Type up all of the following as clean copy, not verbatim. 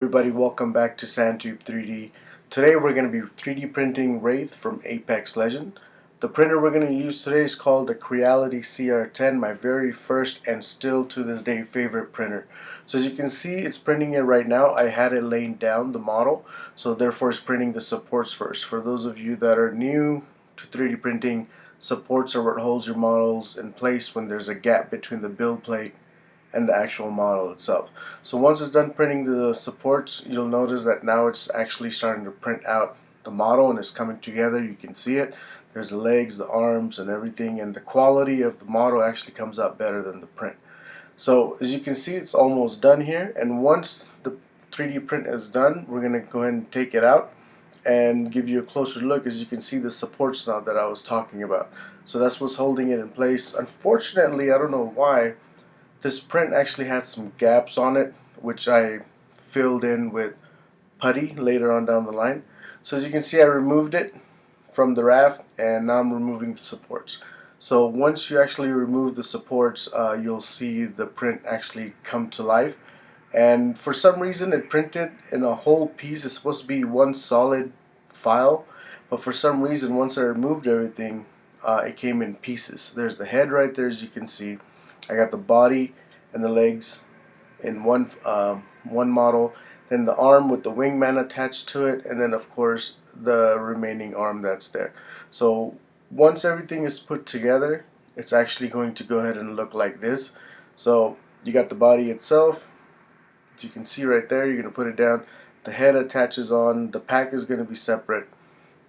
Everybody, welcome back to Santube 3D. Today we're going to be 3D printing Wraith from Apex Legend. The printer we're going to use today is called the Creality CR10, my very first and still to this day favorite printer. So as you can see, it's printing it right now. I had it laying down the model, so therefore it's printing the supports first. For those of you that are new to 3D printing, supports are what holds your models in place when there's a gap between the build plate and the actual model itself. So once it's done printing the supports, you'll notice that now it's actually starting to print out the model and it's coming together. You can see it. There's the legs, the arms, and everything, and the quality of the model actually comes out better than the print. So as you can see, it's almost done here, and once the 3D print is done, we're going to go ahead and take it out and give you a closer look. As you can see, the supports now that I was talking about. So that's what's holding it in place. Unfortunately, I don't know why, this print actually had some gaps on it, which I filled in with putty later on down the line. So as you can see, I removed it from the raft, and now I'm removing the supports. So once you actually remove the supports, you'll see the print actually come to life. And for some reason, it printed in a whole piece. It's supposed to be one solid file, but for some reason, once I removed everything, it came in pieces. There's the head right there, as you can see. I got the body and the legs in one model, then the arm with the wingman attached to it, and then of course the remaining arm that's there. So once everything is put together, it's actually going to go ahead and look like this. So you got the body itself, as you can see right there. You're going to put it down, the head attaches on, the pack is going to be separate,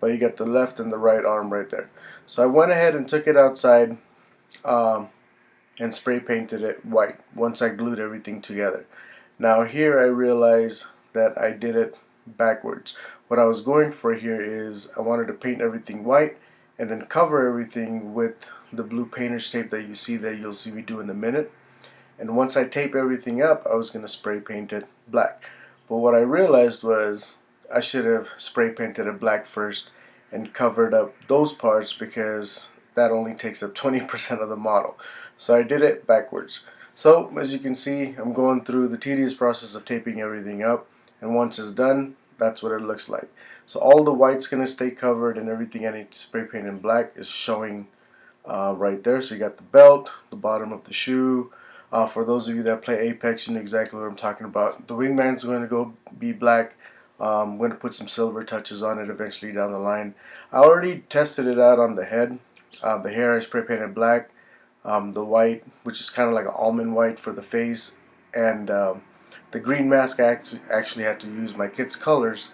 but you got the left and the right arm right there. So I went ahead and took it outside and spray painted it white once I glued everything together. Now here I realize that I did it backwards. What I was going for here is I wanted to paint everything white and then cover everything with the blue painter's tape that you see there. You'll see me do in a minute. And once I tape everything up, I was going to spray paint it black. But what I realized was I should have spray painted it black first and covered up those parts, because that only takes up 20% of the model. So I did it backwards. So as you can see, I'm going through the tedious process of taping everything up, and once it's done, that's what it looks like. So all the white's going to stay covered, and everything I need to spray paint in black is showing right there. So you got the belt, the bottom of the shoe. For those of you that play Apex, you know exactly what I'm talking about. The wingman's going to be black. I'm going to put some silver touches on it eventually down the line. I already tested it out on the head. The hair I spray painted black. The white, which is kind of like an almond white for the face, and the green mask I actually had to use my kit's colors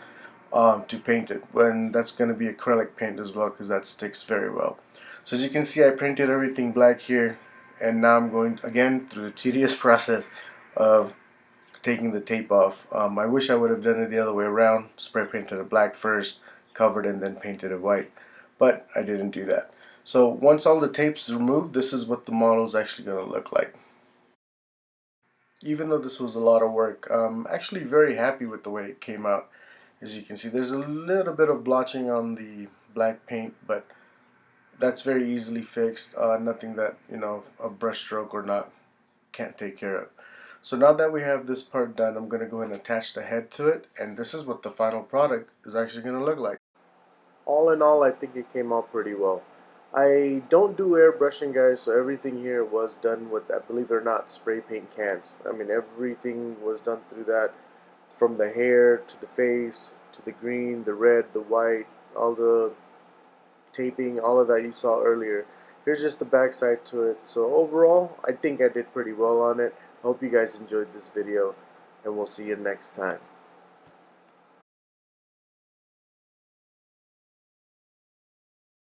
to paint it. And that's going to be acrylic paint as well, because that sticks very well. So as you can see, I painted everything black here, and now I'm going again through the tedious process of taking the tape off. I wish I would have done it the other way around, spray painted it black first, covered, and then painted it white, but I didn't do that. So once all the tape's removed, this is what the model is actually going to look like. Even though this was a lot of work, I'm actually very happy with the way it came out. As you can see, there's a little bit of blotching on the black paint, but that's very easily fixed. Nothing that, you know, a brush stroke or not can't take care of. So now that we have this part done, I'm going to go ahead and attach the head to it, and this is what the final product is actually going to look like. All in all, I think it came out pretty well. I don't do airbrushing, guys, so everything here was done with, believe it or not, spray paint cans. I mean, everything was done through that, from the hair to the face to the green, the red, the white, all the taping, all of that you saw earlier. Here's just the backside to it. So overall, I think I did pretty well on it. I hope you guys enjoyed this video, and we'll see you next time.